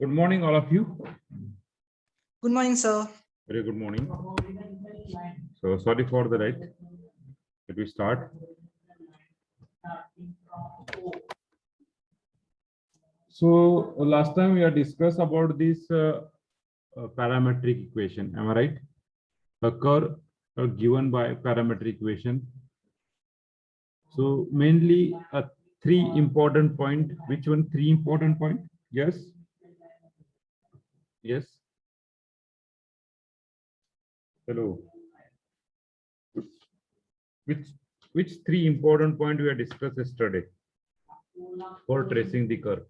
Good morning, all of you. Good morning, sir. Very good morning. So sorry for the late. Let me start. So last time we had discussed about this parametric equation. Am I right? A curve given by parametric equation. So mainly three important point. Which one? Three important point? Yes. Yes. Hello. Which three important point we had discussed yesterday for tracing the curve?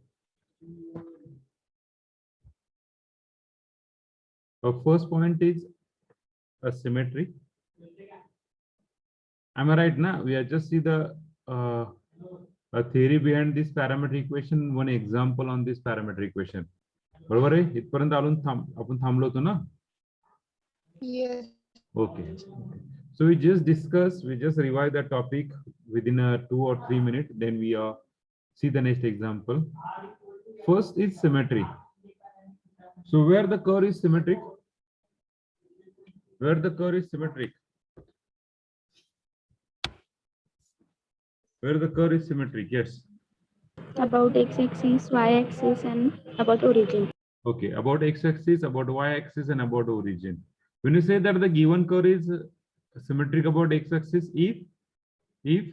Our first point is a symmetry. Am I right now? We are just see the a theory behind this parametric equation, one example on this parametric equation. बरोबर आहे? इथपर्यंत आपण थांबलो होतो ना? Yes. Okay. So we just revise the topic within 2 or 3 minutes. Then we see the next example. First is symmetry. So where the curve is symmetric? Where the curve is symmetric? Where the curve is symmetric? Yes. About x-axis, y-axis, and about origin. Okay, about x-axis, about y-axis, and about origin. When you say that the given curve is symmetric about x-axis, if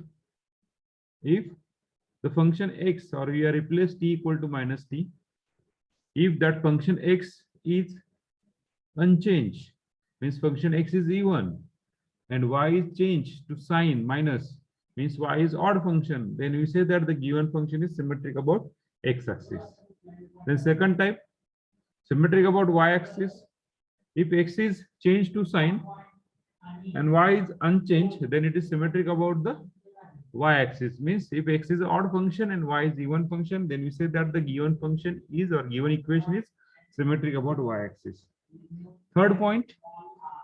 the function x, or we are replace t equal to minus t, if that function x is unchanged, means function x is even, and y is changed to sign minus, means y is odd function, then we say that the given function is symmetric about x-axis. Then second type, symmetric about y-axis. If x is changed to sign and y is unchanged, then it is symmetric about the y-axis. Means if x is an odd function and y is even function, then we say that the given function is, or given equation is, symmetric about y-axis. Third point,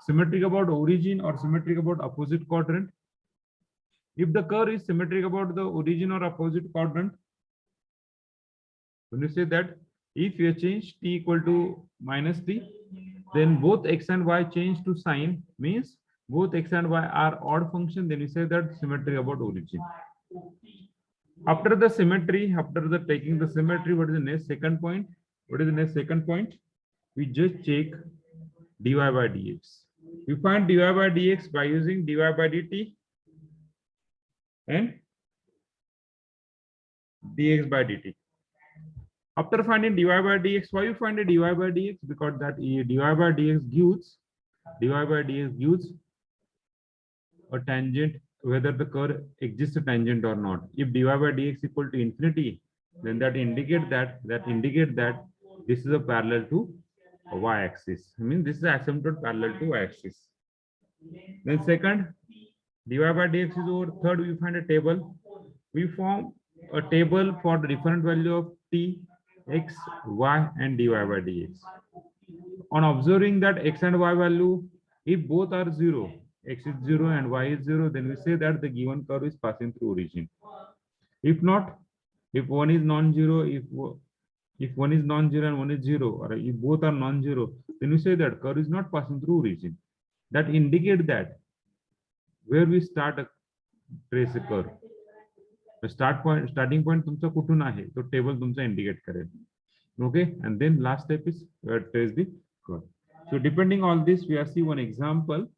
symmetric about origin or symmetric about opposite quadrant. If the curve is symmetric about the origin or opposite quadrant, when you say that if you change t equal to minus t, then both x and y change to sign, means both x and y are odd function, then you say that symmetric about origin. After the symmetry, after the taking the symmetry, what is the next second point? What is the next second point? We just check dy by dx. We find dy by dx by using dy by dt and dx by dt. After finding dy by dx, why you find a dy by dx? Because that dy by dx gives a tangent, whether the curve exists a tangent or not. If dy by dx equal to infinity, then that indicate that this is a parallel to a y-axis. I mean, this is asymptote parallel to y-axis. Then second, dy by dx is over. Third, we find a table. We form a table for the different value of t, x, y, and dy by dx. On observing that x and y value, if both are 0, x is 0 and y is 0, then we say that the given curve is passing through origin. If not, if one is non-zero, if one is non-zero and one is 0, or if both are non-zero, then we say that curve is not passing through origin. That indicate that where we start a trace a curve. The starting point तुमचा कुठून आहे तो table तुमचा indicate करेल. Okay, and then last step is trace the curve. So depending on this, we are see one example.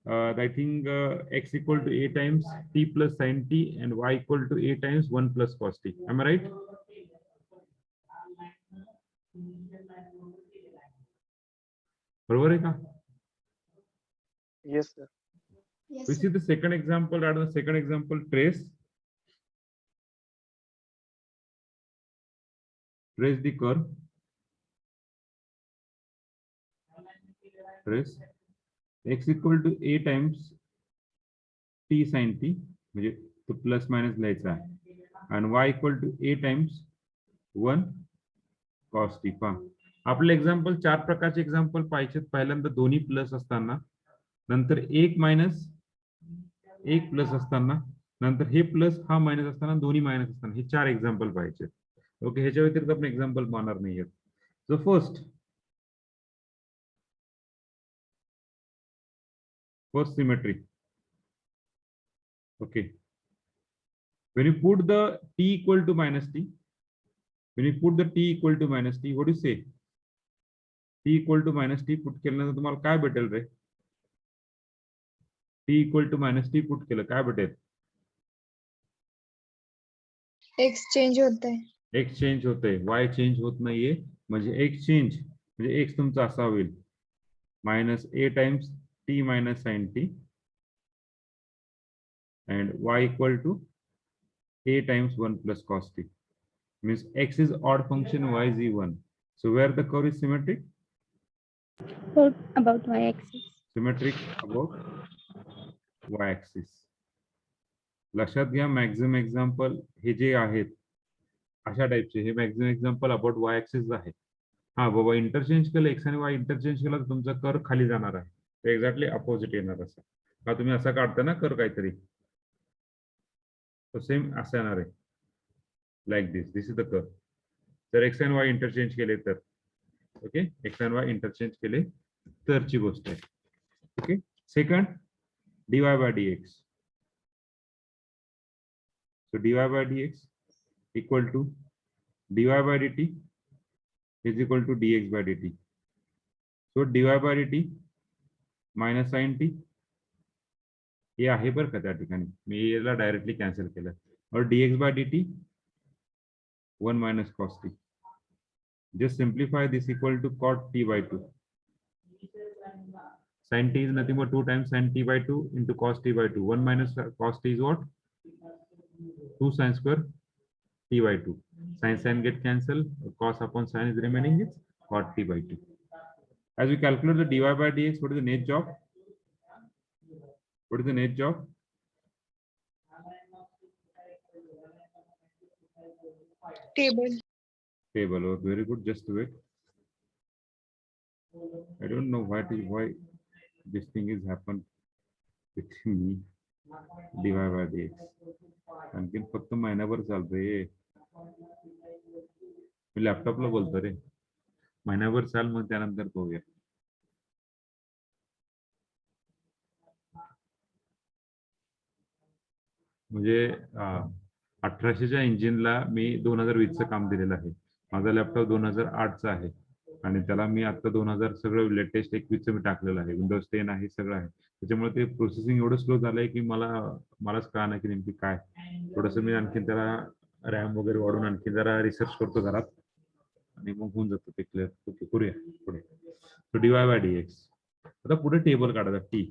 I think x equal to a times t plus sin t and y equal to a times 1 plus cos t. Am I right? बरोबर आहे का? Yes, sir. Yes. We see the second example. Rather, the second example, trace the curve. Trace x equal to a times t sin t, म्हणजे तो plus minus लिहायचा आहे, आणि y equal to a times 1 cos t. पहा आपले example चार प्रकारचे example पाहिजेत. पहिल्यांदा दोन्ही प्लस असताना, नंतर एक मायनस एक प्लस असताना, नंतर हे प्लस हा मायनस असताना, दोन्ही मायनस असताना, हे चार एक्झाम्पल पाहिजे. ओके, ह्याच्या व्यतिरिक्त आपण एक्झाम्पल पाहणार नाहीये. So first symmetry. Okay. When you put the t equal to minus t, when you put the t equal to minus t, what do you say? T equal to minus t put केल्यानंतर तुम्हाला काय भेटेल रे? T equal to minus t put केलं काय भेटेल? x change होता है. x चेंज होते, y चेंज होत नाहीये, म्हणजे x चेंज म्हणजे x तुमचा असा होईल minus a times t minus sin t and y equal to a times 1 plus cos t. Means x is odd function, y is even. So where the curve is symmetric? What about y-axis? Symmetric about y-axis. लक्षात घ्या maximum example हे जे आहेत अशा टाइपचे हे maximum example about Y axis आहे. हा बाबा interchange केलं एक्स आणि वाय इंटरचेंज केलं तर तुमचा कर खाली जाणार आहे, ते एक्झॅक्टली अपोजिट येणार असं. हा तुम्ही असा काढता ना कर काहीतरी, तो सेम असं येणार आहे लाईक दिस इज द कर. जर एक्स आणि वाय इंटरचेंज केले तर ओके, एक्स आणि वाय इंटरचेंज केले तरची गोष्ट आहे. Okay. Second dy by dx. So dy by dx equal to dy by dt is equal to dx by dt. So dy by dt minus sin t हे आहे बरं का त्या ठिकाणी, मी याला डायरेक्टली कॅन्सल केलं. और dx by dt 1 minus cos t. Just simplify this equal to cot t by 2. Sin t is nothing but 2 times sin t by 2 into cos t by 2. 1 minus cos t is what? 2 sin square t by 2. Sin get cancelled. Cos upon sin is remaining. It's cot t by 2. As we calculate the dy by dx, what is the net job? What is the net job? Table. Table. Oh, very good. Just wait. I don't know why this thing is happened with me. dy by dx. आणखीन फक्त महिनाभर चालतंय. मी लॅपटॉपला बोलतो रे, महिनाभर चाल मग त्यानंतर बघूया. म्हणजे 1800च्या इंजिनला मी 2020चं काम दिलेलं आहे. माझा लॅपटॉप 2008चा आहे आणि त्याला मी आता 2000 सगळं लेटेस्ट 21चं मी टाकलेलं आहे. विंडोज 10 आहे, सगळं आहे. त्याच्यामुळे ते प्रोसेसिंग एवढं स्लो झालंय की मलाच कळणार की नेमकी काय. थोडंसं मी आणखी त्याला रॅम वगैरे वाढून आणखी जरा रिसर्च करतो घरात आणि मग होऊन जातं ते क्लिअर. ओके, करूया पुढे. सो dy by dx. आता पुढे टेबल काढायचा T.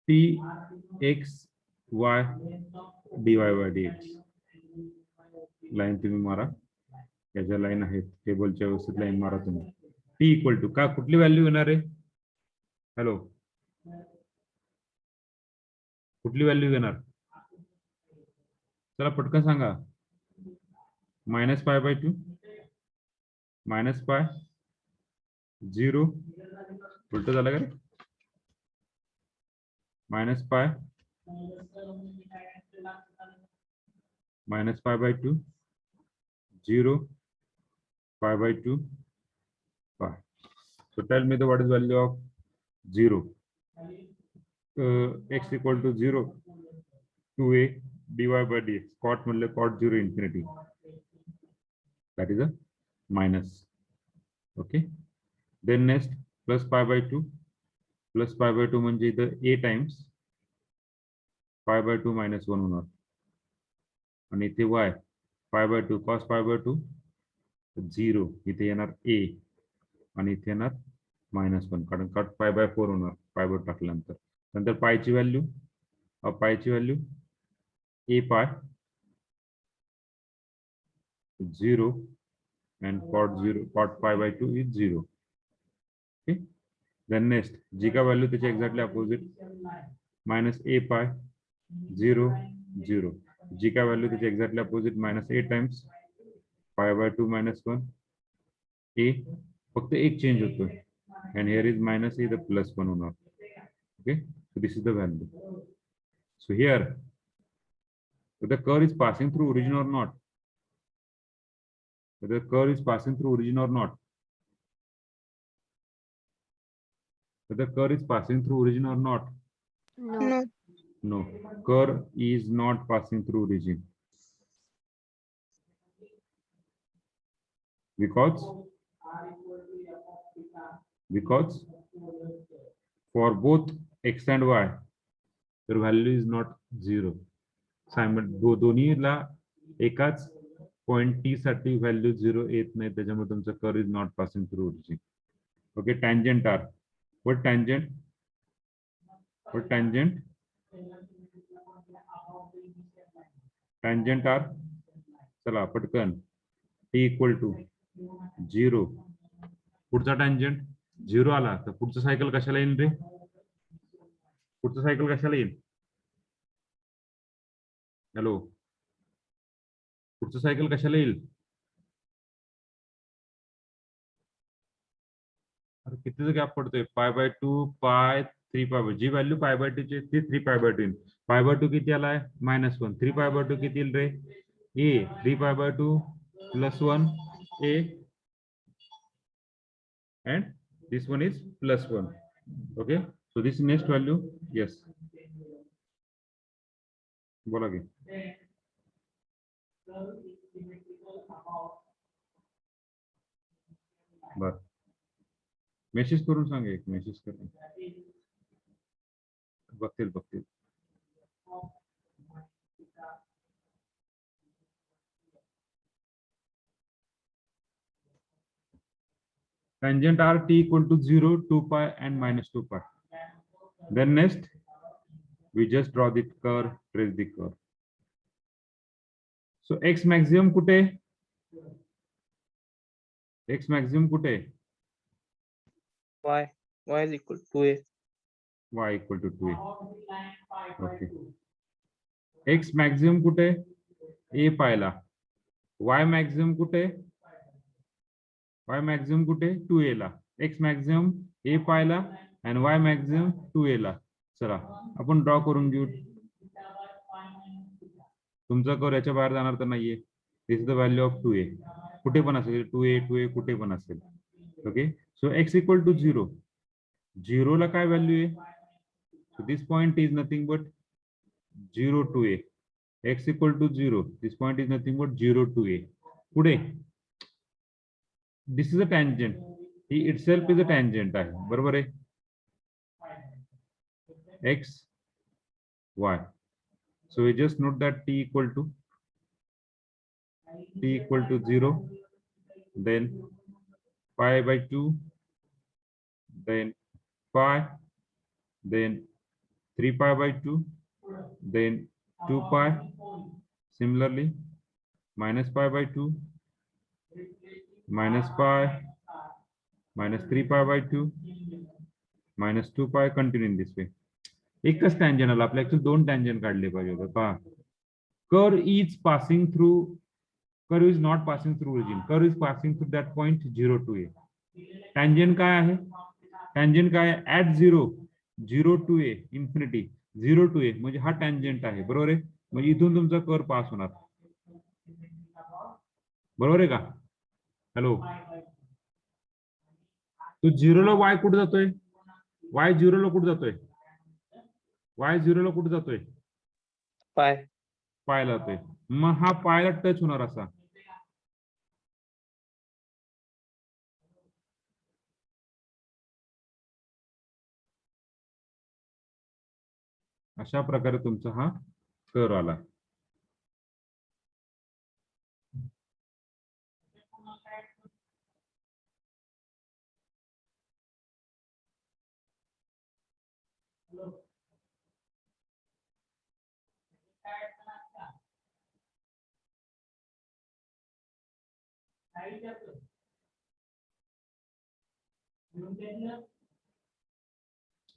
t x y dy by dx. Line तुम्ही मारा, याच्या लाईन आहेत टेबलच्या व्यवस्थित लाईन मारा तुम्ही. t इक्वल टू का कुठली व्हॅल्यू येणार आहे? हॅलो, कुठली व्हॅल्यू येणार? चला पटकन सांगा. -π/2 -π 0 उलट झालं का रे? -π -π/2 0 π/2 π. So tell me what is value of 0. X equal to 0 2a dy by dx. Cot मतलब cot 0 infinity. That is a minus. Okay. Then next plus π/2 plus π/2 म्हणजे इथं a times π/2 minus 1 होणार आणि इथे y π/2 cos π/2 0 इथे येणार a आणि इथे येणार -1 कारण कट π/4 होणार π/2 टाकल्यानंतर. नंतर पायची value a pi 0 and cot π/2 is 0. Okay. Then next g का व्हॅल्यू त्याच्या exactly opposite -a pi 0 0. g का व्हॅल्यू त्याच्या exactly opposite -a times π/2 -1 a. फक्त एक चेंज होतोय and here is -a, the +1 होणार. Okay, so this is the value. So here, so the curve is passing through origin or not? whether the curve is passing through origin or not. Whether the curve is passing through origin or not. No. No, curve is not passing through origin. Because for both x and y, their value is not 0. दोन्हीला एकाच point T साठी value 0 येत नाही, त्याच्यामुळे तुमचं curve is not passing through origin. Okay, tangent r. What tangent? What tangent? Tangent r. चला पटकन. T equal to 0. पुढचा tangent 0 आला तर पुढचं सायकल कशाला येईल रे? पुढचं सायकल कशाला येईल? हॅलो, पुढचं सायकल कशाला येईल? अरे कितीचा गॅप पडतोय? π/2 π 3π. जी व्हॅल्यू π/2 ची ती 3π/2 येईल. π/2 किती आलाय? -1. 3π/2 किती येईल रे? a. 3π/2 + 1 a and this one is +1. okay, so this next value. Yes, बोला की. बर, मेसेज करून सांगा, एक मेसेज करून बघतील. Tangent r t equal to 0, 2π and -2π. Then next we just draw the curve, trace the curve. So x maximum कुठे? X maximum कुठे? y is equal to a. Y equal to 2a. Okay. X maximum कुठे? a पाहिला. Y maximum कुठे? y maximum कुठे? 2a La. x maximum a पाहिला and y maximum 2a ला. चला आपण draw करून घेऊ. तुमचा कर्व याच्या बाहेर जाणार तर नाहीये. This is the value of 2a. कुठे पण असेल 2a कुठे पण असेल. Okay, so x equal to 0. 0 ला काय व्हॅल्यू आहे? So this point is nothing but 0 to a. x equal to 0. This point is nothing but 0 to a. पुढे दिस इज अ टँजंट. ही इटसेल्फ इज अ टँजंट आहे, बरोबर आहे. x y. So we just note that t equal to 0, then π/2, then pi, then 3π/2, then 2π. Similarly, -π/2, -pi, -3π/2, -2π. Continue in this way. एकच tangent आला. आपल्या actually 2 tangent काढले पाहिजे होते. पहा, curve is passing through, curve is not passing through origin, curve is passing through that point 0 to a. Tangent काय आहे? Tangent काय आहे? At 0 to a, infinity 0 to a म्हणजे हा टँजंट आहे, बरोबर आहे. म्हणजे इथून तुमचा कर्व पास होणार, बरोबर आहे का? हॅलो, तो 0 ला y कुठे जातोय? y 0 ला कुठे जातोय? y 0 ला कुठे जातोय? पायला जातोय. मग हा पायला टच होणार असा. अशा प्रकारे तुमचा हा कर्व आला.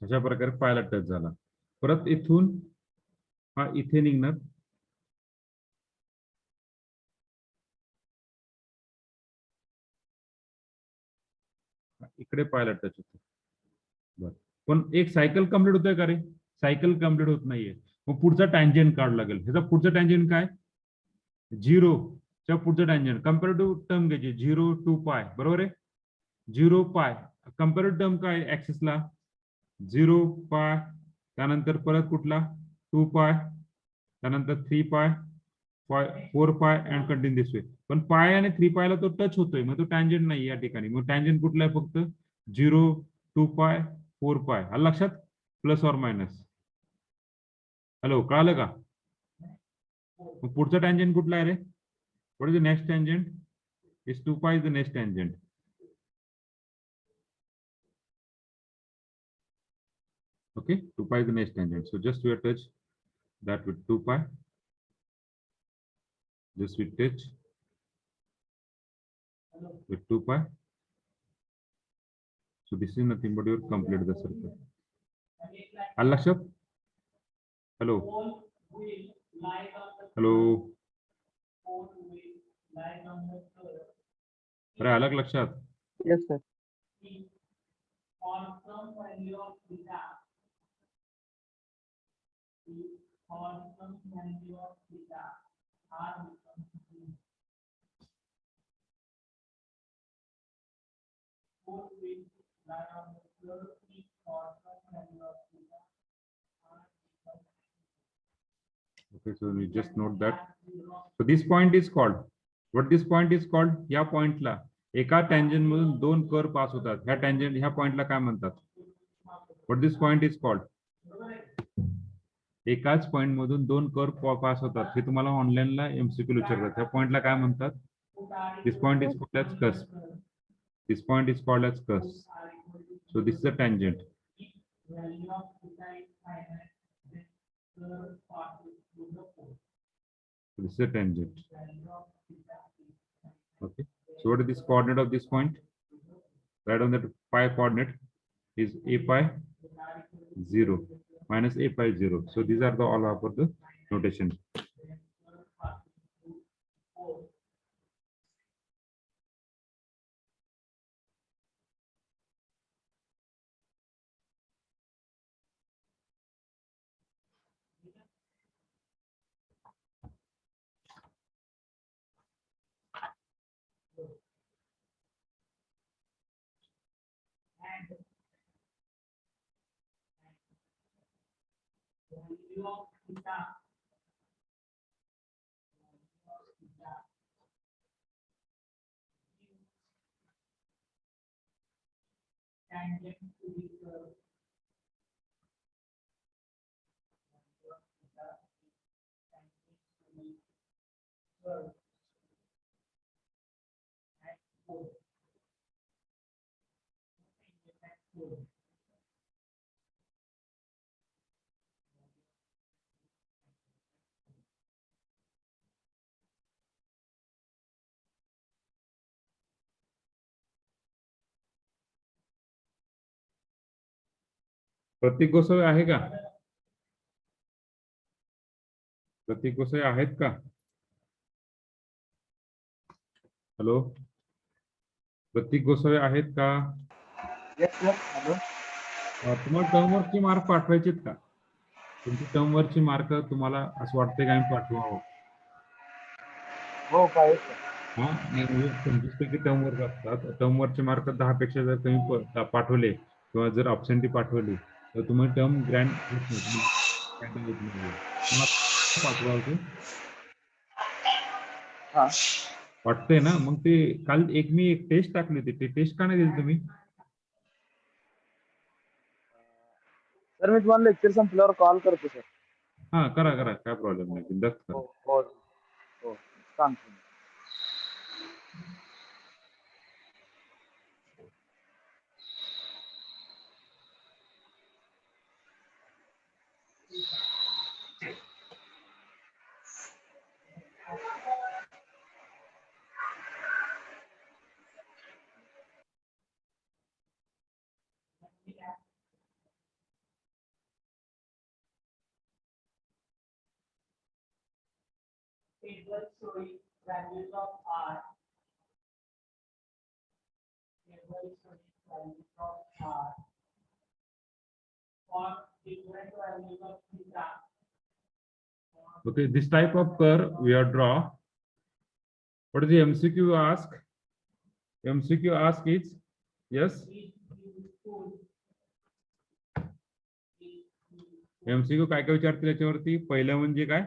अशा प्रकारे पायला टच झाला. परत इथून हा इथे निघणार. इकडे पायला टच होतो. बरं, पण एक सायकल कंप्लीट होतोय का रे? सायकल कंप्लीट होत नाहीये. मग पुढचा टँजंट काढावा लागेल. ह्याचा पुढचा टँजंट काय? 0. पुढचं टँजंट कंपॅरेटिव्ह टर्म घ्यायची 0 टू पाय बरोबर आहे 0 पाय कंपॅरेटिव्ह टर्म काय ऍक्सिसला 0 पाय त्यानंतर परत कुठला 2 पाय त्यानंतर 3 पाय 4 पाय अँड कंटिन्यू दिस वे पण पाय आणि 3 पायला तो टच होतोय मग तो टँजंट नाही या ठिकाणी मग टँजंट कुठला आहे फक्त 0 2 पाय 4 पाय आलं लक्षात प्लस ऑर मायनस हॅलो कळालं का मग पुढचा टँजंट कुठला आहे रे what is the next tangent is 2 pi is the next tangent okay 2 pi is the next tangent so just we touch that with 2 pi just we touch with 2 pi so this is nothing but your complete the circle al lakshat hello hello अरे अलग लक्षात Yes, sir. okay so we just note that so this point is called what this point is called या पॉइंटला एका tangent मधून दोन curve pass होतात ह्या टँजंट ह्या पॉइंटला काय म्हणतात what this point is called एकाच पॉइंट मधून दोन कर्व पास होतात हे तुम्हाला ऑनलाईनला एमसीक्यू विचारतात त्या पॉइंटला काय म्हणतात this point is called as cusp this point is called as cusp so this is a tangent so this is a tangent okay so what is this coordinate of this point right on that pi coordinate is a pi 0 minus a pi 0 so these are the all of the notation प्रतीक गोसावी आहे का प्रतीक गोसावी आहेत का hello प्रतीक गोसावी आहेत का Yes, sir. Hello. तुम्हाला टर्मवरची mark पाठवायचे का तुमची टर्मवरची मार्क तुम्हाला असं वाटतंय का आम्ही पाठवावं हो काय हा नाही 25 पैकी टर्मवर्क असतात टर्मवरचे मार्क 10 पेक्षा जर कमी पाठवले किंवा जर ऑप्शनटी पाठवली तर तुम्हाला टर्म ग्रँड पाठवावं ते हा वाटतंय ना मग ते काल मी एक टेस्ट टाकली होती ते टेस्ट का नाही दिली तुम्ही सर मी तुम्हाला लेक्चर संपल्यावर कॉल करतो सर हा करा करा काय प्रॉब्लेम नाही बिंदास्त करा हो हो सांगतो Okay, this type of curve we are draw What is the MCQ ask? MCQ ask is yes. MCQ काय काय विचारतील याच्यावरती? पहिलं म्हणजे काय?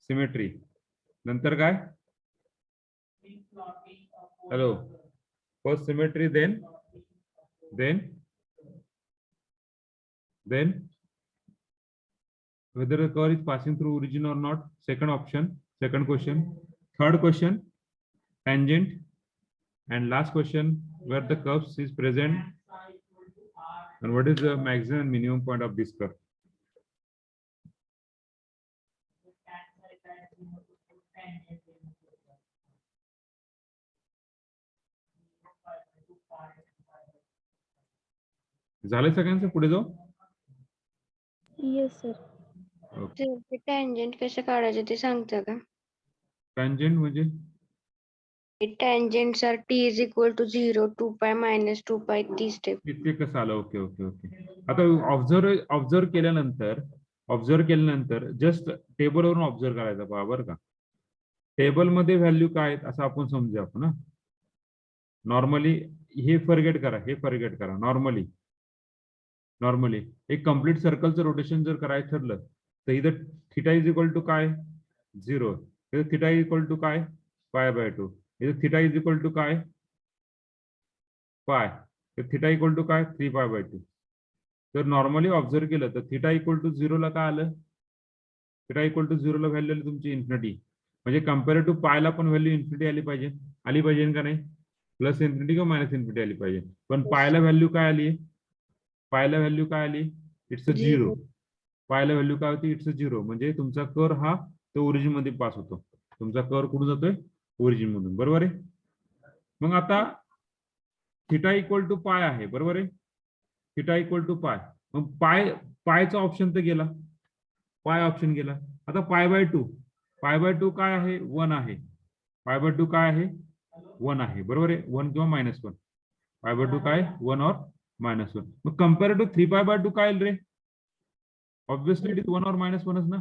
सिमेट्री. नंतर काय? Hello. First symmetry, then whether the curve is passing through origin or not. Second option, second question. Third question, tangent. And last question, where the curve is present and what is the maximum and minimum point of this curve. झाले सगळ्यांचं? पुढे जाऊ. Yes sir. ते tangent कसं काढायचं ते सांगता का? टँजंट म्हणजे टँजंट्स are t is equal to 0, 2π minus 2π, ती स्टेप. इथे कसं आलं? Okay okay okay. आता ऑब्झर्व केल्यानंतर जस्ट टेबलवरून ऑब्झर्व करायचं पहा बरं का. टेबल मध्ये व्हॅल्यू काय आहेत असं आपण समजू आपण. नॉर्मली हे फॉरगेट करा. नॉर्मली एक कम्प्लीट सर्कलचं रोटेशन जर करायचं ठरलं तर इथं थिटा इज इक्वल टू काय? 0. इथं थिटा इज इक्वल टू काय? π/2. इथं थिटा इज इक्वल टू काय? पाय. तर थिटा इक्वल टू काय? 3π/2. तर नॉर्मली ऑब्झर्व केलं तर थिटा इक्वल टू 0 ला काय आलं? थिटा इक्वल टू 0 ला व्हॅल्यू आली तुमची इन्फिनिटी. म्हणजे कम्पेअर टू पायला पण व्हॅल्यू इन्फिनिटी आली पाहिजे का नाही? प्लस इन्फिनिटी किंवा मायनस इन्फिनिटी आली पाहिजे. पण पायला व्हॅल्यू काय आली? It's a 0. पायला व्हॅल्यू काय होती? It's a 0. म्हणजे तुमचा कर्व हा तो ओरिजिन मध्ये पास होतो. तुमचा कर्व कुठून जातोय? ओरिजिन मधून. बरोबर आहे. मग आता थिटा इक्वल टू पाय आहे. बरोबर आहे. Theta equal to pi. मग पायचा ऑप्शन तर गेला. पाय ऑप्शन गेला. आता π/2 काय आहे? 1 आहे. π/2 काय आहे? 1 आहे. बरोबर आहे. 1 किंवा -1. π/2 काय? 1 और -1. मग कम्पेअर टू 3π/2 काय येईल रे? ऑब्विसली इट इज 1 और -1च ना.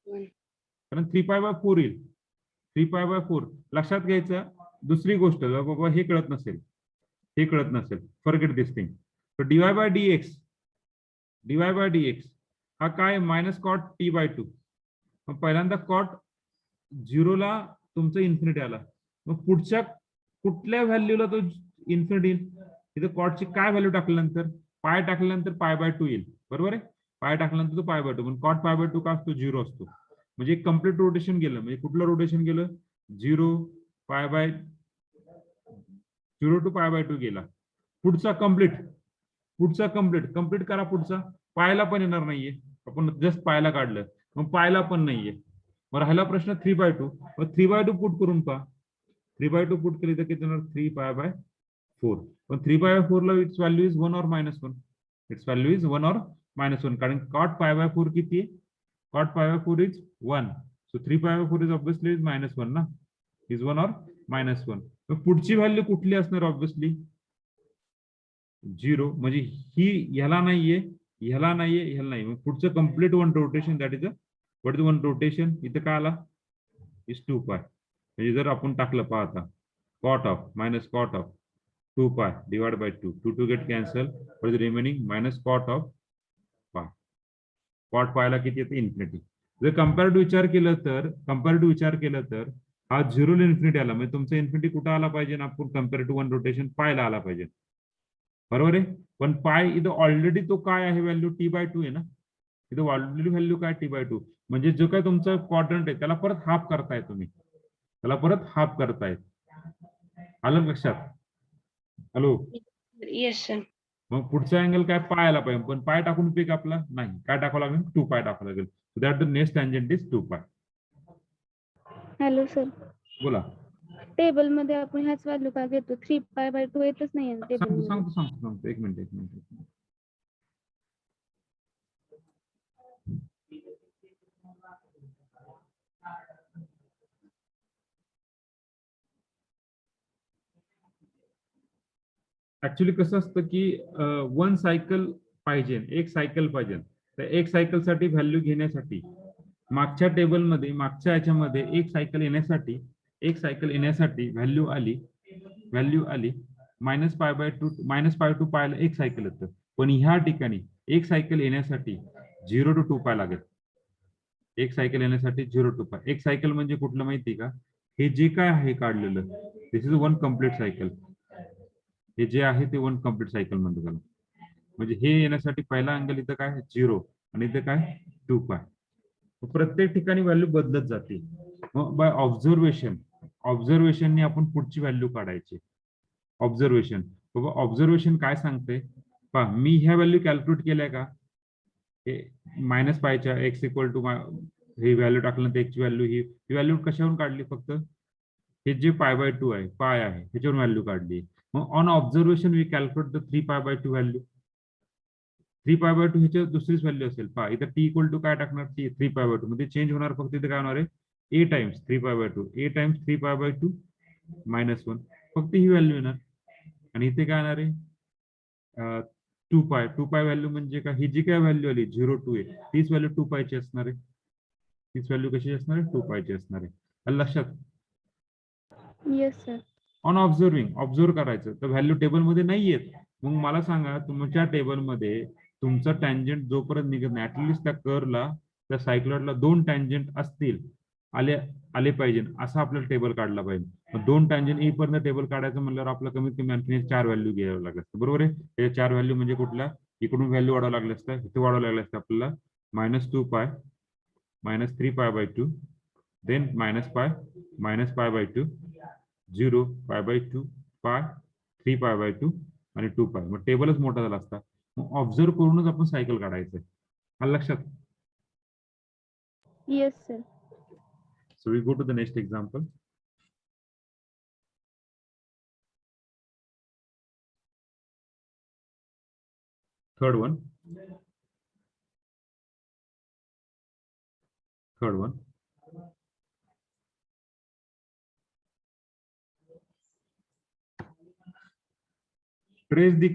कारण 3π/4 येईल. 3π/4 लक्षात घ्यायचं. दुसरी गोष्ट जर बाबा हे कळत नसेल फॉरगेट दिस थिंग. तर dy/dx हा काय? -cot t/2. मग पहिल्यांदा cot 0 ला तुमचं इन्फिनिटी आला. मग पुढच्या कुठल्या व्हॅल्यूला तो इन्फिनिटी येईल? इथं कॉटची काय व्हॅल्यू टाकल्यानंतर? पाय टाकल्यानंतर π/2 येईल. बरोबर आहे. पाय टाकल्यानंतर तो π/2. पण cot π/2 का असतो? 0 असतो. म्हणजे कम्प्लीट रोटेशन गेलं. म्हणजे कुठलं रोटेशन गेलं? 0 to π/2 गेला. पुढचा कम्प्लीट करा. पुढचा पायला पण येणार नाहीये. आपण जस्ट पायला काढलं. मग पायला पण नाहीये. मग राहिला प्रश्न 3/2. मग 3/2 पुट करून पहा. 3/2 पुट केली तर किती येणार? 3π/4. पण 3π/4 ला इट्स व्हॅल्यू इज 1 और -1. इट्स व्हॅल्यू इज 1 और -1. कारण cot π/4 किती आहे? cot π/4 is 1. So 3π/4 is obviously is -1 ना. इज 1 और -1. मग पुढची व्हॅल्यू कुठली असणार? ऑब्वियसली 0. म्हणजे ही ह्याला नाहीये. मग पुढचं complete one rotation that is what is one rotation? इथं काय आला? इज 2π. म्हणजे जर आपण टाकलं पाहता cot of -cot of 2π divided by 2. 2 get cancel. What is remaining? -cot of π. cot π ला किती येते? इन्फिनिटी. जर कम्पॅरेटिव्ह विचार केलं तर हा 0 ला इन्फिनिटी आला. म्हणजे तुमचा इन्फिनिटी कुठं आला पाहिजे? नागपूर कम्पॅरेटिव्ह वन रोटेशन पायला आला पाहिजे. बरोबर आहे. पण पाय इथं ऑलरेडी तो काय आहे? व्हॅल्यू t/2 आहे ना. इथं ऑलरेडी व्हॅल्यू काय? t/2. म्हणजे जो काय तुमचा क्वाड्रंट आहे त्याला परत हाफ करताय तुम्ही. आलं लक्षात? हॅलो. Yes sir. मग पुढचा अँगल काय? पाय आला पाहिजे. पण पाय टाकून उपयोग आपला नाही. काय टाकावं लागेल? 2π टाकावं लागेल. So that the next tangent is 2π. Hello sir. बोला. टेबल मध्ये आपण ह्याच व्हॅल्यू का घेतो? 3π/2 येतच नाही टेबल. सांगतो. एक मिनिट. ऍक्च्युली कसं असतं की एक सायकल पाहिजे. तर एक सायकल साठी व्हॅल्यू घेण्यासाठी मागच्या टेबलमध्ये मागच्या याच्यामध्ये एक सायकल येण्यासाठी व्हॅल्यू आली -π/2 पायला एक सायकल येतं. पण ह्या ठिकाणी एक सायकल येण्यासाठी 0 to 2π लागेल. एक सायकल येण्यासाठी 0 to 2π. एक सायकल म्हणजे कुठलं माहिती का? हे जे काय आहे काढलेलं, this is one complete cycle. हे जे आहे ते वन कम्प्लीट सायकल म्हणतो त्याला. म्हणजे हे येण्यासाठी पहिला अँगल इथं काय 0 आणि इथं काय 2π. प्रत्येक ठिकाणी व्हॅल्यू बदलत जाते. मग बाय ऑब्झर्वेशनने आपण पुढची व्हॅल्यू काढायची. ऑब्झर्वेशन बाबा, ऑब्झर्वेशन काय सांगते पहा, मी ह्या व्हॅल्यू कॅल्क्युलेट केल्या का? हे -π एक्स इक्वल टू ही व्हॅल्यू टाकल्यानंतर एक्सची व्हॅल्यू ही व्हॅल्यू कशावरून काढली? फक्त हे जे π/2 आहे, पाय आहे, ह्याच्यावरून व्हॅल्यू काढली. मग on observation we calculate the 3π/2 value. 3π/2 ह्याच्यात दुसरीच व्हॅल्यू असेल. पहा इथं टी इक्वल टू काय टाकणार? 3π/2 मध्ये चेंज होणार फक्त इथे काय होणार आहे? a टाइम्स 3π/2 -1 फक्त ही व्हॅल्यू येणार. आणि इथे काय येणार आहे? 2π व्हॅल्यू म्हणजे काय? ही जी काय व्हॅल्यू आली 0 to a, तीच व्हॅल्यू 2π ची असणार आहे. तीच व्हॅल्यू कशी असणार आहे? 2π ची असणार आहे. आलं लक्षात? Yes, sir. ऑन ऑब्झर्व करायचं तर व्हॅल्यू टेबलमध्ये नाही येत. मग मला सांगा, तुमच्या टेबलमध्ये तुमचं टँजंट जोपर्यंत निघत नाही, ऍटलिस्ट त्या कर्वला, त्या सायक्लॉइडला 2 टँजंट असतील, आले पाहिजे, असा आपल्याला टेबल काढला पाहिजे. मग 2 टँजंट येईपर्यंत टेबल काढायचं म्हणल्यावर आपलं कमीत कमी आणखी 4 व्हॅल्यू घ्यावं लागलं असतं. बरोबर आहे? हे 4 व्हॅल्यू म्हणजे कुठल्या? इकडून व्हॅल्यू वाढवावं लागलं असतं, इथे वाढवावं लागलं असतं आपल्याला. -2π -3π/2 देन -π -π/2 0 π/2 π 3π/2 आणि 2π. मग टेबलच मोठा झाला असता. मग ऑब्झर्व करूनच आपण सायकल काढायचंय. आलं लक्षात? Yes, sir. So we go to the next example. Third one. Trace the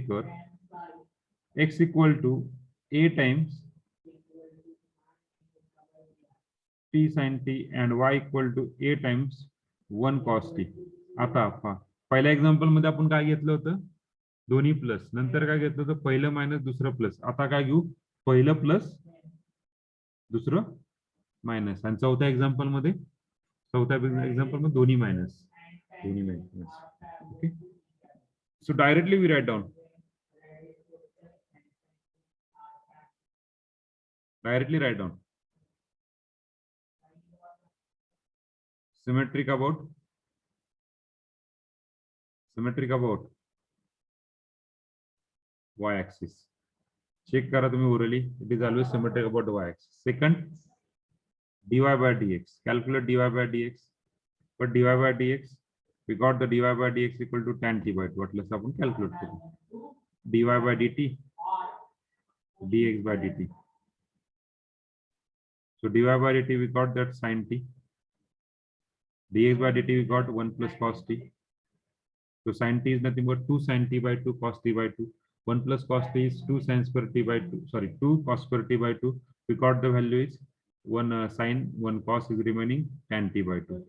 curve x equal to a times t sin t and y equal to a times 1 cos t. आता पहिल्या example मध्ये आपण काय घेतलं होतं? दोन्ही plus. नंतर काय घेतलं होतं? पहिलं मायनस दुसरं प्लस. आता काय घेऊ? पहिलं प्लस दुसरं मायनस. आणि चौथ्या एक्झाम्पल मध्ये दोन्ही minus. Okay. So directly we write down. Symmetric about y axis. Check करा तुम्ही orally. It is always symmetric about y axis. Second, dy by dx. Calculate dy by dx. But dy by dx, we got the dy by dx equal to tan t by 2. Let's आपण calculate करू. dy by dt, dx by dt. So dy by dt we got that sin t. dx by dt we got 1 plus cos t. So sin t is nothing but 2 sin t by 2 cos t by 2. 1 plus cos t is 2 sin square t by 2. Sorry, 2 cos square t by 2. We got the value is 1 sin, 1 cos is remaining tan t by 2.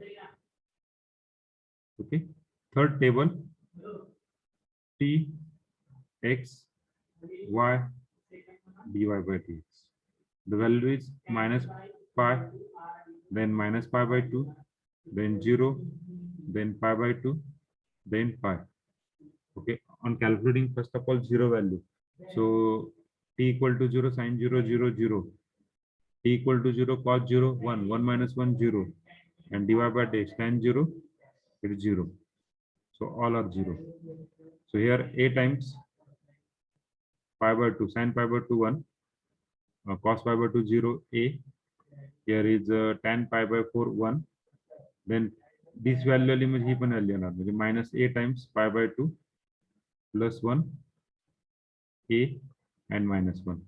Okay. Third table, t x y dy by dx. The value is -π, then -π by 2, then 0, then π by 2, then pi. Okay, on calculating first of all 0 value. So t equal to 0 sin 0 0 0, t equal to 0 cos 0 1, 1 minus 1 0, and dy by dx tan 0, it is 0. So all are 0. So here a times pi by 2 sin pi by 2 1, cos pi by 2 0 a. Here is tan pi by 4 1. Then this value element ही पण value येणार म्हणजे minus a times pi by 2 plus 1 a and minus 1.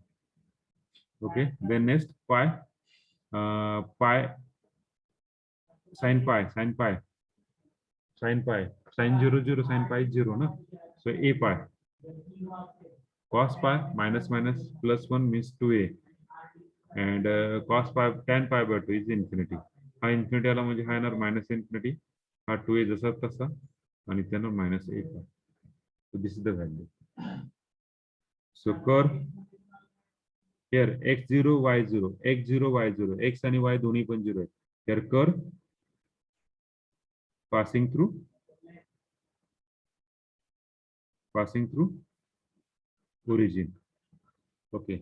Okay, then next pi sin 0 0 sin pi 0 na. So a pi cos pi minus minus plus 1 means 2a. and cos pi tan pi by 2 is infinity. हा infinity आला म्हणजे हा येणार minus infinity, हा 2 आहे जसा तसा आणि त्यानं मायनस 1 आहे. So this is the value. So curve here x0 y0 x0 y0 x आणि y दोन्ही पण 0 आहेत. Here curve passing through origin. Okay,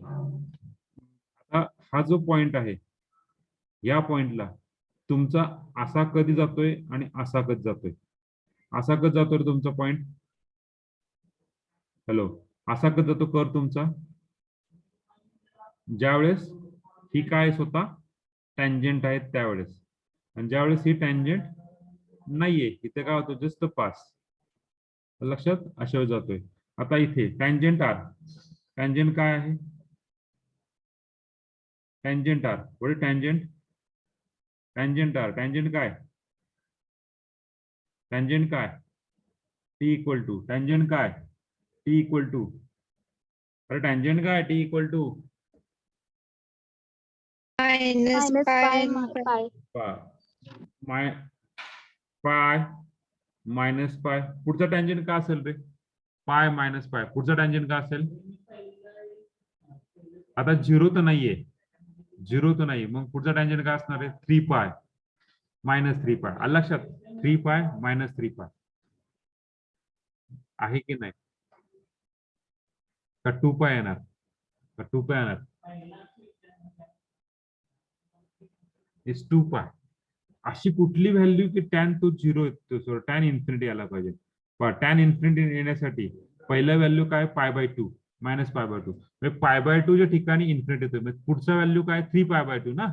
आता हा जो पॉइंट आहे या पॉइंटला तुमचा असा कधी जातोय आणि असा कधी जातोय, असा कधी जातोय रे तुमचा पॉइंट, हॅलो, असा कधी जातो कर तुमचा, ज्यावेळेस ही काय स्वतः टँजेंट आहेत त्यावेळेस, आणि ज्यावेळेस ही टँजेंट नाहीये इथे काय होतं जस्ट पास, लक्षात अशा वेळेस जातोय. आता इथे टँजेंट आर, टँजेंट काय आहे, टँजेंट आर वडे टँजेंट, टँजेंट आर टँजेंट काय, टँजेंट काय टी इक्वल टू, टँजेंट काय टी इक्वल टू, अरे टँजेंट काय t equal to Minus pi pi. Pi pi minus pi, पुढचा टँजेंट का असेल रे, पाय मायनस पाय, पुढचा टँजेंट का असेल, आता झिरो तर नाहीये, झिरो तर नाही, मग पुढचा टँजेंट काय असणार आहे 3 पाय मायनस 3 पाय, आलं लक्षात, 3 पाय मायनस 3 पाय आहे की नाही, का 2 पाय येणार, का 2 पाय येणार, इज 2 पाय. अशी कुठली व्हॅल्यू की टॅन तो झिरो येतो, टॅन इन्फिनिटी यायला पाहिजे. टॅन इन्फिनिटी येण्यासाठी पहिला व्हॅल्यू काय पाय बाय 2 मायनस पाय बाय 2, म्हणजे पाय बाय 2 च्या ठिकाणी इन्फिनिटी येतो, म्हणजे पुढचा व्हॅल्यू काय 3 पाय बाय 2 ना,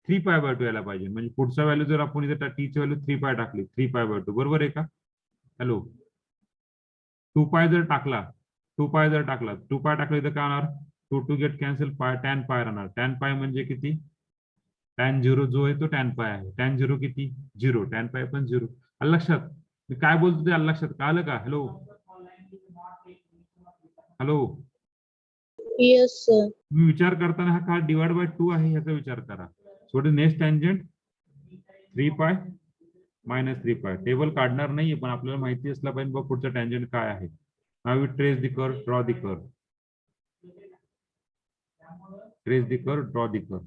3 पाय बाय 2 यायला पाहिजे, म्हणजे पुढचा व्हॅल्यू जर आपण इथे टी ची व्हॅल्यू 3 पाय टाकली, 3 पाय बाय 2 बरोबर आहे का, हॅलो, 2 पाय जर टाकला, 2 पाय जर टाकला, 2 पाय टाकले तर काय होणार, 2 to get cancel, pi tan pi राहणार, टॅन पाय म्हणजे किती, टॅन झिरो जो आहे तो टॅन पाय आहे, टॅन झिरो किती झिरो, टॅन पाय पण झिरो, आलं लक्षात, मी काय बोलतो ते आलं लक्षात, कळलं का, हॅलो हॅलो, Yes, sir. तुम्ही विचार करताना हा काय डिवाइड बाय 2 आहे ह्याचा विचार करा. So next tangent 3 pi minus 3 पाय, टेबल काढणार नाहीये पण आपल्याला माहिती असला पाहिजे बघ पुढचा टँजेंट काय आहे. Now trace the curve, draw the curve, trace the curve, draw the curve.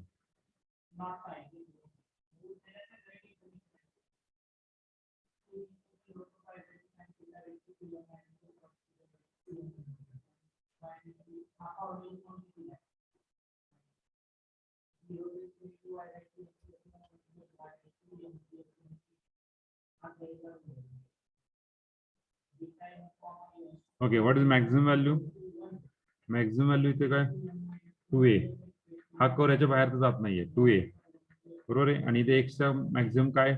Okay, what is maximum value, maximum value इथे काय 2a, हा कर्व याच्या बाहेर तर जात नाहीये 2a बरोबर आहे, आणि इथे एक्सचा मॅक्सिमम काय,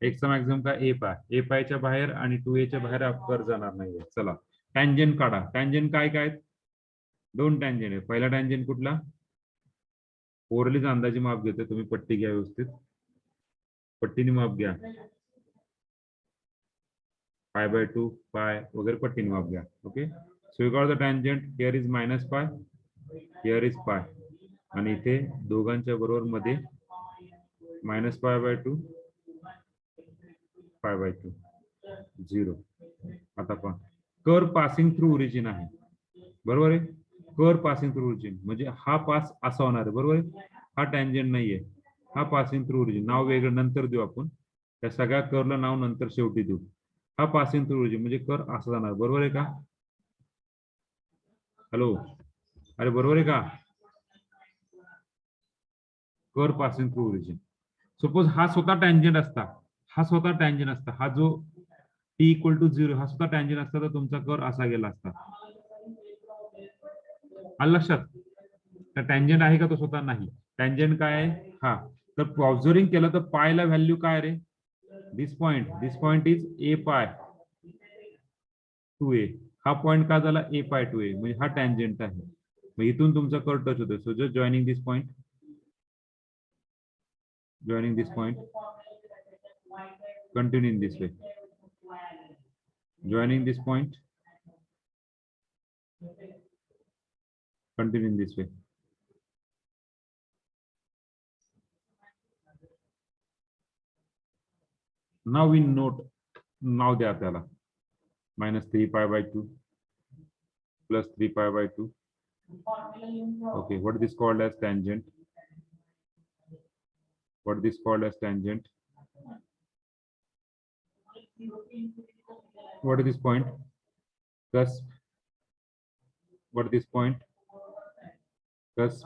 एक्सचा मॅक्सिमम काय ए पायच्या बाहेर आणि 2a च्या बाहेर कर्व जाणार नाहीये. चला टँजेंट काढा, टँजेंट काय काय, दोन टँजेंट आहे, पहिला टँजेंट कुठला, ओरलीच अंदाजे माप घेते, तुम्ही पट्टी घ्या व्यवस्थित, पट्टीने माप घ्या, पाय बाय 2 पाय वगैरे पट्टीने माप घ्या. Okay, so you got the tangent, here is minus pi, here is pi, आणि इथे दोघांच्या बरोबर मध्ये minus pi by 2 pi by 2 0. आता पहा कर्व पासिंग थ्रू ओरिजिन आहे बरोबर आहे, कर्व पासिंग थ्रू ओरिजिन म्हणजे हा पास असा होणार आहे बरोबर आहे, हा टँजेंट नाहीये, हा पासिंग थ्रू ओरिजिन, नाव वेगळं नंतर देऊ आपण, त्या सगळ्या कर्वला नाव नंतर शेवटी देऊ. हा पासिंग थ्रू ओरिजिन म्हणजे कर्व असा जाणार बरोबर आहे का, हॅलो, अरे बरोबर आहे का, curve passing through origin. Suppose हा स्वतः टँजेंट असता, हा स्वतः टँजेंट असता, हा जो टी इक्वल टू 0 हा स्वतः टँजेंट असता तर तुमचा कर्व असा गेला असता, आलं लक्षात, तर टँजेंट आहे का तो स्वतः नाही, टँजेंट काय आहे हा, तर ऑब्झर्विंग केलं तर पायला व्हॅल्यू काय रे, this point is a pi 2a, हा पॉइंट का झाला ए पाय 2a, म्हणजे हा टँजेंट आहे, मग इथून तुमचा कर्व टच होतो, so just joining this point, joining this point, continue in this way, joining this point, continue in this way. Now we note, now द्या त्याला minus 3 pi/2 plus 3 pi/2. Okay, what is this called as tangent? What is this called as tangent? What is this point? Cusp. What is this point? Cusp.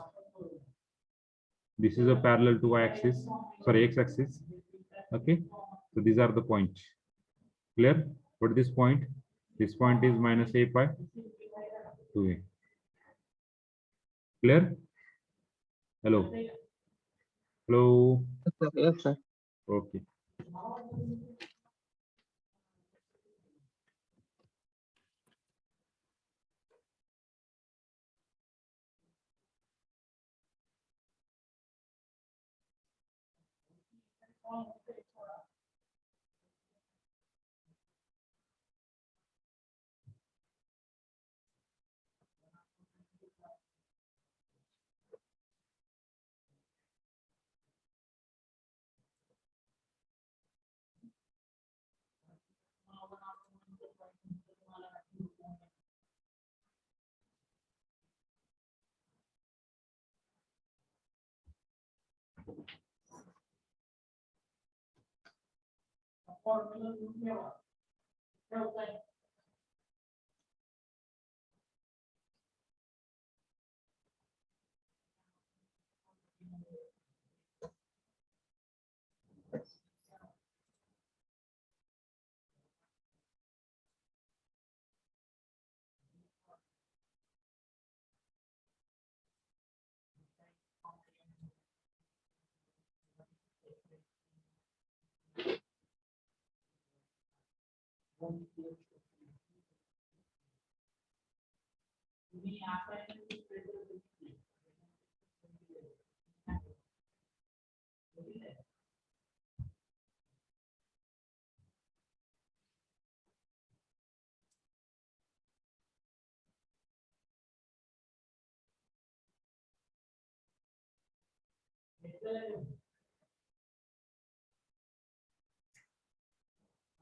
This is a parallel to y-axis, sorry, x-axis. Okay, so these are the points. Clear? What is this point? This point is minus a pi 2a. Clear? Hello? Hello? Yes, sir. Okay.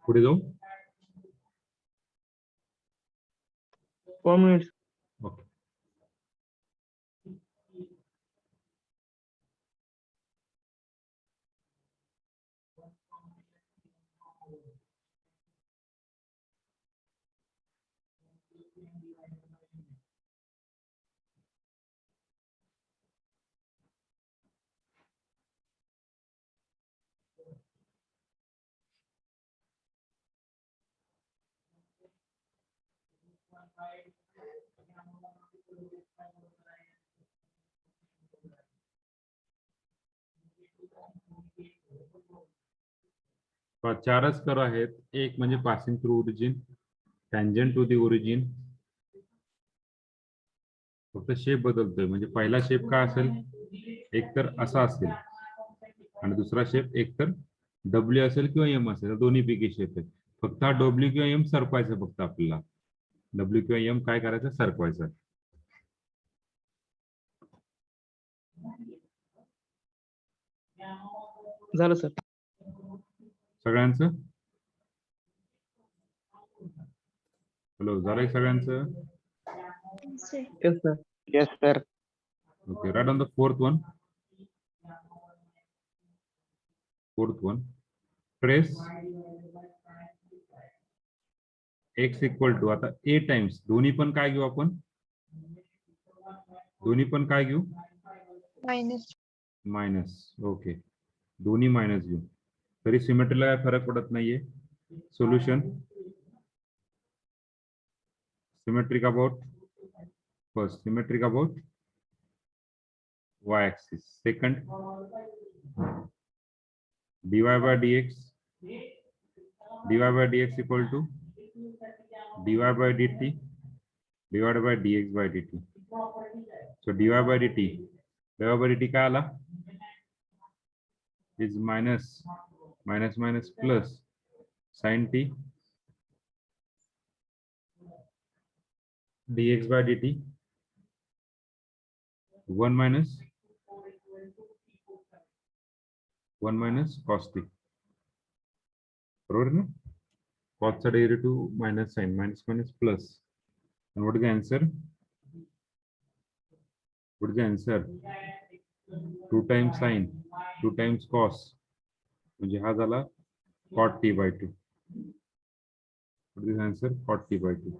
पुढे जाऊ. 4 minutes. Okay. चारच कर आहेत. एक म्हणजे passing through origin, tangent to the origin. फक्त shape बदलतोय. म्हणजे पहिला शेप काय असेल, एक तर असा असेल आणि दुसरा शेप एक तर डब्ल्यू असेल किंवा एम असेल. दोन्ही पैकी शेप आहेत. फक्त हा डब्ल्यू किंवा एम सरकवायचं. फक्त आपल्याला डब्ल्यू किंवा एम काय करायचं, सरकवायचं. झालं सर. सगळ्यांचं हॅलो, झालंय सगळ्यांचं? Yes, sir. Yes, sir. Okay, right on the fourth one. Trace x equal to, आता a टाइम्स दोन्ही पण काय घेऊ आपण, दोन्ही पण काय घेऊ, मायनस. मायनस. ओके, दोन्ही मायनस घेऊ. तरी सिमेट्रीला काय फरक पडत नाहीये. Solution symmetric about, first symmetric about y axis, second dy by dx equal to dy by dt divided by dx by dt. So dy by dt काय आला, is minus plus sin t dx by dt 1 minus cos t. बरोबर ना? Cos चा derivative minus sign, minus plus. And what is the answer? What is the answer? 2 times sin, 2 times cos. म्हणजे हा झाला cot t by 2. What is the answer? Cot t by 2.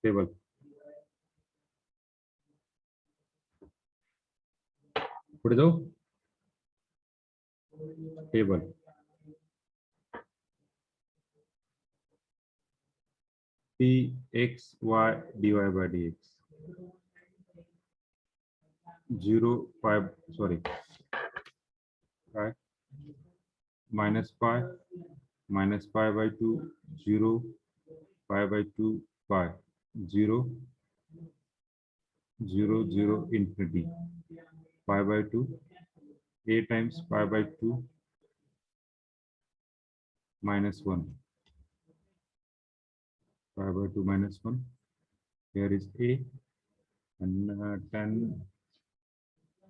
Table. पुढे जाऊ. Table. Px y dy by dx. 0 pi, sorry, pi minus pi by 2, 0 pi by 2 pi 0 0 0 infinity pi by 2 a times pi by 2 minus 1 pi by 2 minus 1. Here is a, and 10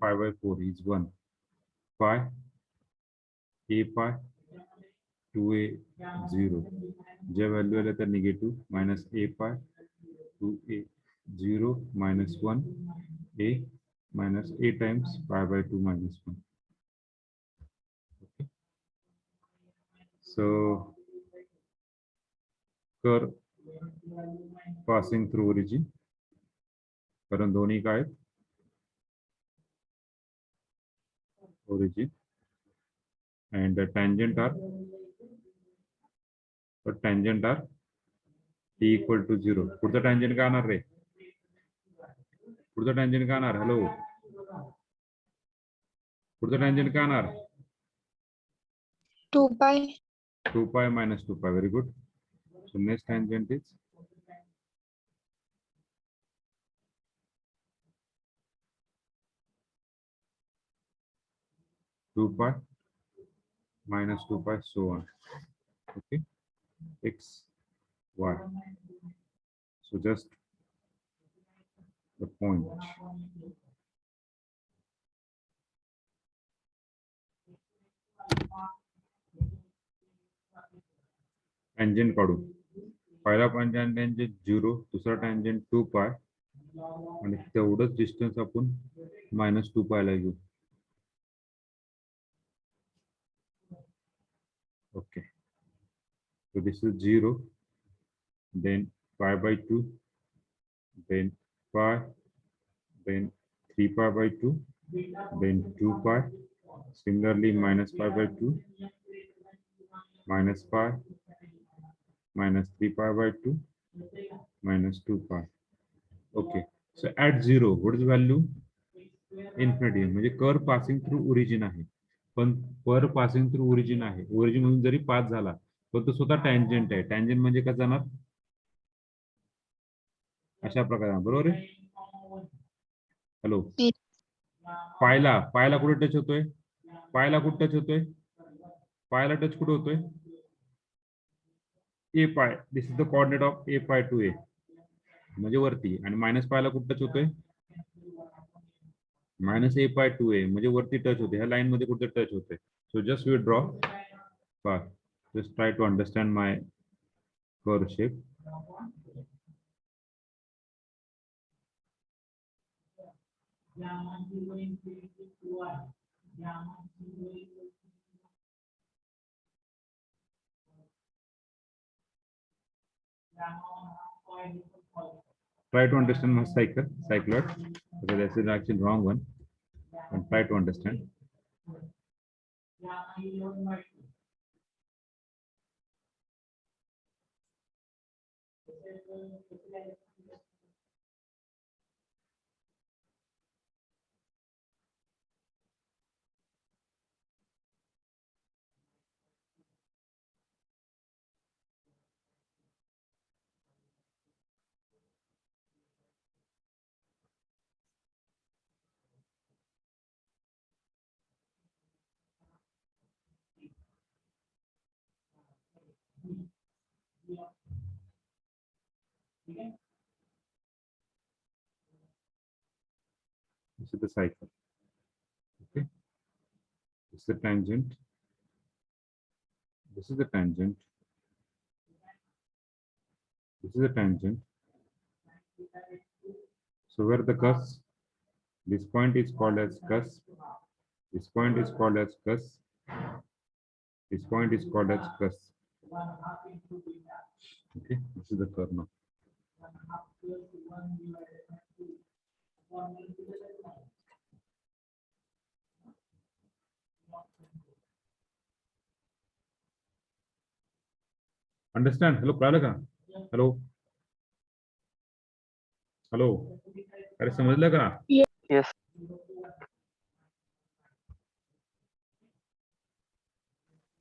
pi by 4 is 1 pi a pi 2a 0. J value आले तर negative minus a pi 2a 0 minus 1 a minus a times pi by 2 minus 1. Okay. So curve passing through origin, कारण दोन्ही काय आहेत? Origin and the tangent are t equal to 0. पुढचा tangent काय आणणार रे? पुढचा tangent काय आणणार? हॅलो, पुढचा tangent काय आणणार? 2 pi. 2 pi minus 2 pi. Very good. So next tangent is 2 pi minus 2 pi, so on. Okay, x, y. So just the point. Tangent काढू. पहिला tangent 0, दुसरा tangent 2 pi, आणि तेवढंच डिस्टन्स आपण -2 pi ला घेऊ. Okay, so this is 0, then pi by 2, then pi, then 3 pi by 2, then 2 pi. Similarly, minus pi by 2, minus pi, minus 3 pi by 2, minus 2 pi. Okay, so at 0, what is the value? Infinity. म्हणजे curve passing through origin आहे, पण पर passing through origin आहे. Origin मधून जरी पास झाला पण तो स्वतः टँजंट आहे. टँजंट म्हणजे कसं जाणार? अशा प्रकारे, बरोबर आहे? हॅलो, पायला कुठे टच होतोय? पायला कुठे टच होतोय? पायला टच कुठे होतोय? A pi. This is the coordinate of A pi two A, म्हणजे वरती. आणि मायनस पायला कुठे टच होतोय? Minus A pi two A, म्हणजे वरती टच होते. ह्या लाईन मध्ये कुठे टच होते. So just we draw path. Just try to understand my curve shape. Try to understand my cycloid, because this is actually wrong one, and try to understand. This is the cycle. Okay. This is the tangent. This is the tangent. This is the tangent. So where the cusp, this point is called as cusp. This point is called as cusp. This point is called as cusp. Okay, this is the curve now. Understand? Hello, कळालं का? Hello. Hello. अरे समजलं का? Yes.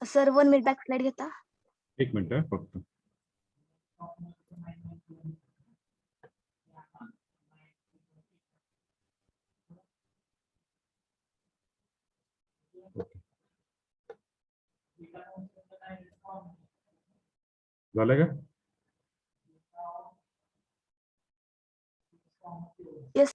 Sir 1 minute back slide घेता. एक minute आहे फक्त. झालं का? Yes.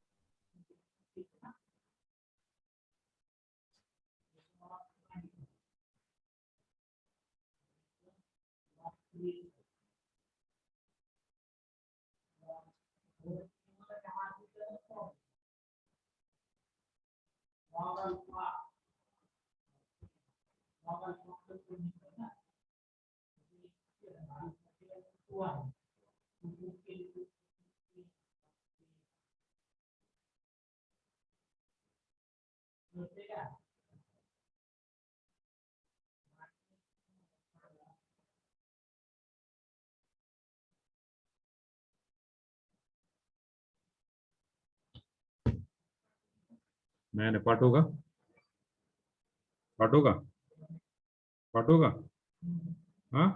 मैंने पाठवू का? पाठवू का? पाठवू का? हाँ?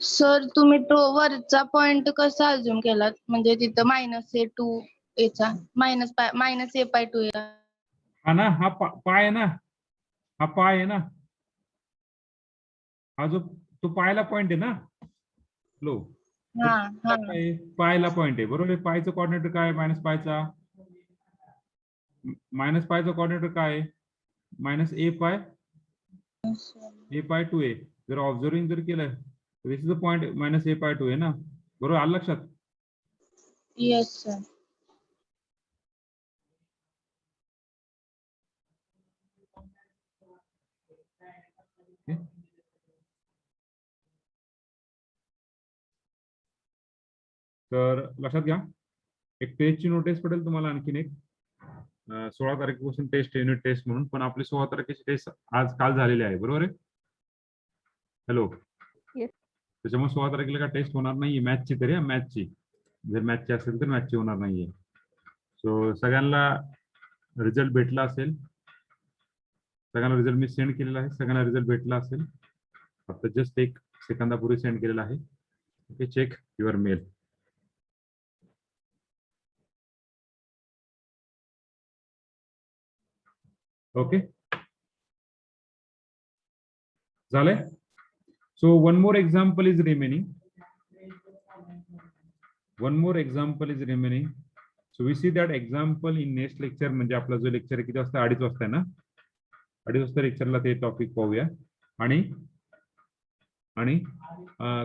सर तुम्ही तो वरचा पॉइंट कसा अज्युम केलात म्हणजे तिथं -a2 याचा -a/2 हा ना, हा पाय आहे ना, हा पाय आहे ना, हा जो तो पायला पॉइंट आहे ना. लो हा हा पायला पॉइंट आहे, बरोबर आहे. पायचं कोऑर्डिनेटर काय आहे? मायनस पायचा कोऑर्डिनेटर काय आहे? -a/2 आहे. जर ऑब्झर्विंग जर केलं तर this is the point -a/2 आहे ना, बरोबर. आलं लक्षात? Yes sir. तर लक्षात घ्या, एक टेस्टची नोटीस पडेल तुम्हाला आणखीन एक 16 तारखेपासून टेस्ट, युनिट टेस्ट म्हणून. पण आपली 16 तारखेची टेस्ट आज काल झालेली आहे, बरोबर आहे. हॅलो. त्याच्यामुळे 16 तारखेला काय टेस्ट होणार नाहीये मॅथची तरी. मॅथची जर मॅथची असेल तर मॅथची होणार नाहीये. सो सगळ्यांना रिझल्ट भेटला असेल, सगळ्यांना रिझल्ट मी सेंड केलेला आहे, सगळ्यांना रिझल्ट भेटला असेल. फक्त जस्ट एक सेकंदापूर्वी सेंड केलेला आहे. Okay, check your mail. Okay, झालंय. So one more example is remaining. One more example is remaining. So we see that example in next lecture. म्हणजे आपला जो लेक्चर आहे किती वाजता? 2:30 वाजता आहे ना. 2:30 वाजता लेक्चरला ते टॉपिक पाहूया. आणि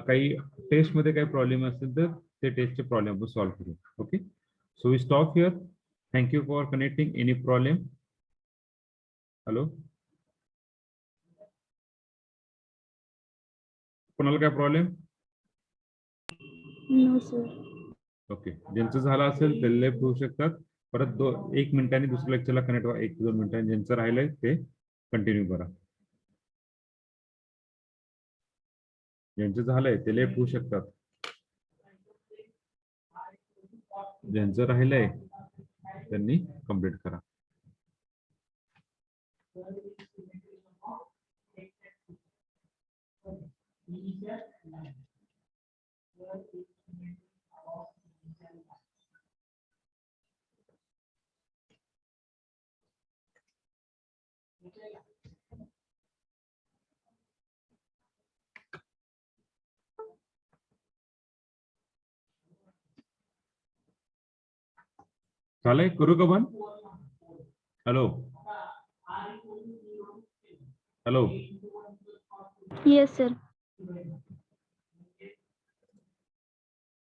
काही टेस्टमध्ये काही प्रॉब्लेम असतील तर ते टेस्टचे प्रॉब्लेम आपण सॉल्व्ह करू. Okay, so we stop here. Thank you for connecting. Any problem? Hello, कोणाला काय प्रॉब्लेम? No sir. ओके, ज्यांचं झालं असेल ते लेफ्ट होऊ शकतात. परत 1 मिनिटांनी दुसऱ्या लेक्चरला कनेक्ट व्हा. 1-2 मिनिटांनी. ज्यांचं राहिलंय ते कंटिन्यू करा. ज्यांचं झालंय ते लेफ्ट होऊ शकतात. ज्यांचं राहिलंय त्यांनी कंप्लीट करा. चालेल, करू का बंद? Hello hello yes sir.